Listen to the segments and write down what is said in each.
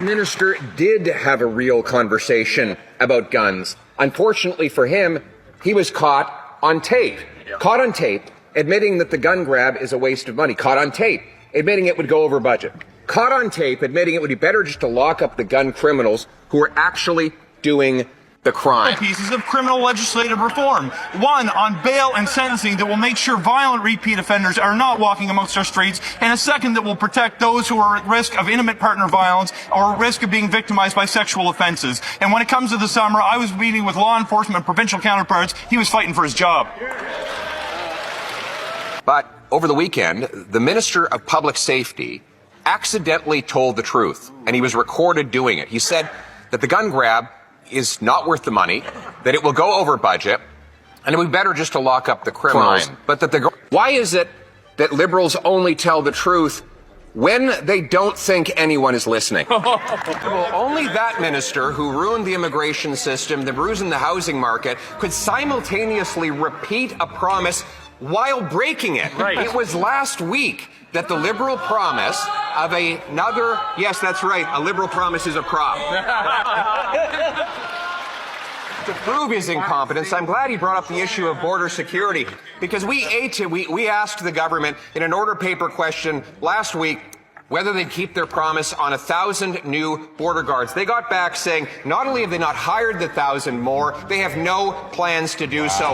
Minister did have a real conversation about guns. Unfortunately for him, he was caught on tape. Caught on tape, admitting that the gun grab is a waste of money. Caught on tape, admitting it would go over budget. Caught on tape, admitting it would be better just to lock up the gun criminals who are actually doing the crime. Pieces of criminal legislative reform. One on bail and sentencing that will make sure violent repeat offenders are not walking amongst our streets, and a second that will protect those who are at risk of intimate partner violence or at risk of being victimized by sexual offenses. And when it comes to the summer, I was meeting with law enforcement and provincial counterparts. He was fighting for his job. But over the weekend, the Minister of Public Safety accidentally told the truth, and he was recorded doing it. He said that the gun grab is not worth the money, that it will go over budget, and it would be better just to lock up the criminals. Crime. But that why is it that Liberals only tell the truth when they don't think anyone is listening? Well, only that minister who ruined the immigration system, the bruise in the housing market, could simultaneously repeat a promise while breaking it. Right. It was last week that the Liberal promise of another, yes, that's right, a Liberal promise is a prop. To prove his incompetence, I'm glad he brought up the issue of border security, because we asked the government in an order paper question last week whether they'd keep their promise on 1,000 new border guards. They got back saying not only have they not hired the 1,000 more, they have no plans to do so.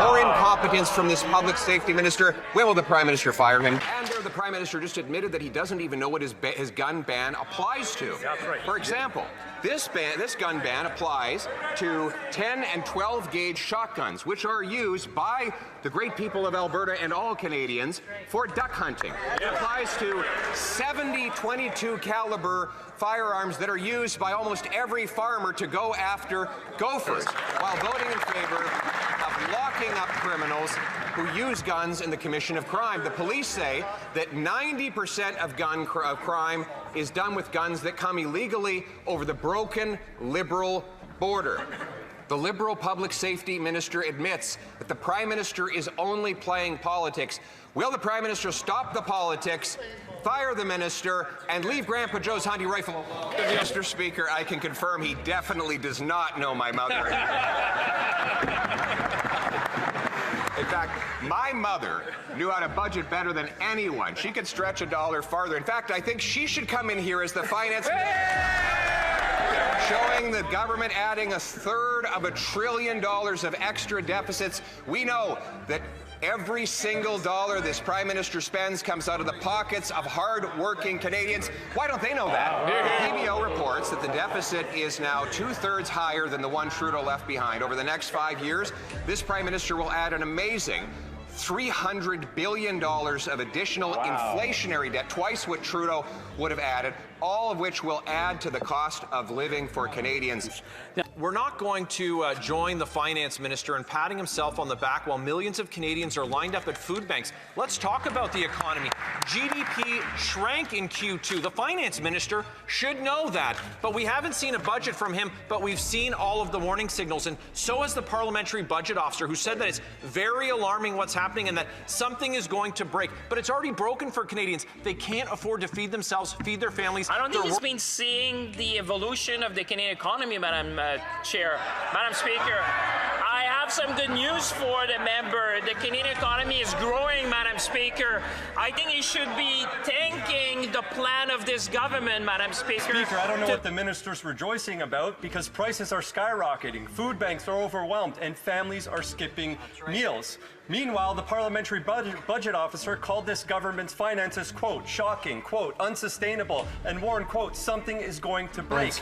More incompetence from this public safety minister. When will the Prime Minister fire him? And there the Prime Minister just admitted that he doesn't even know what his gun ban applies to. That's right. For example, this gun ban applies to 10 and 12 gauge shotguns, which are used by the great people of Alberta and all Canadians for duck hunting. It applies to 70 22 caliber firearms that are used by almost every farmer to go after gophers, while voting in favor of locking up criminals who use guns in the commission of crime. The police say that 90% of crime is done with guns that come illegally over the broken Liberal border. The Liberal public safety minister admits that the Prime Minister is only playing politics. Will the Prime Minister stop the politics, fire the minister, and leave Grandpa Joe's hunting rifle alone? Mr. Speaker, I can confirm he definitely does not know my mother. In fact, my mother knew how to budget better than anyone. She could stretch a dollar farther. In fact, I think she should come in here as the finance showing the government adding $1/3 of $1 trillion of extra deficits. We know that every single dollar this Prime Minister spends comes out of the pockets of hard-working Canadians. Why don't they know that? PBO reports that the deficit is now 2/3 higher than the one Trudeau left behind. Over the next 5 years, this Prime Minister will add an amazing $300 billion of additional inflationary debt, twice what Trudeau would have added, all of which will add to the cost of living for Canadians. We're not going to join the finance minister in patting himself on the back while millions of Canadians are lined up at food banks. Let's talk about the economy. GDP shrank in Q2. The finance minister should know that, but we haven't seen a budget from him, but we've seen all of the warning signals, and so has the parliamentary budget officer, who said that it's very alarming what's happening and that something is going to break. But it's already broken for Canadians. They can't afford to feed themselves, feed their families. I don't think he's been seeing the evolution of the Canadian economy, Madam Chair. Madam Speaker, I have some good news for the member. The Canadian economy is growing, Madam Speaker. I think he should be thanking the plan of this government, Madam Speaker. Speaker, I don't know what the minister's rejoicing about, because prices are skyrocketing, food banks are overwhelmed, and families are skipping meals. Meanwhile, the parliamentary budget officer called this government's finances, quote, shocking, quote, unsustainable, and warned, quote, something is going to break.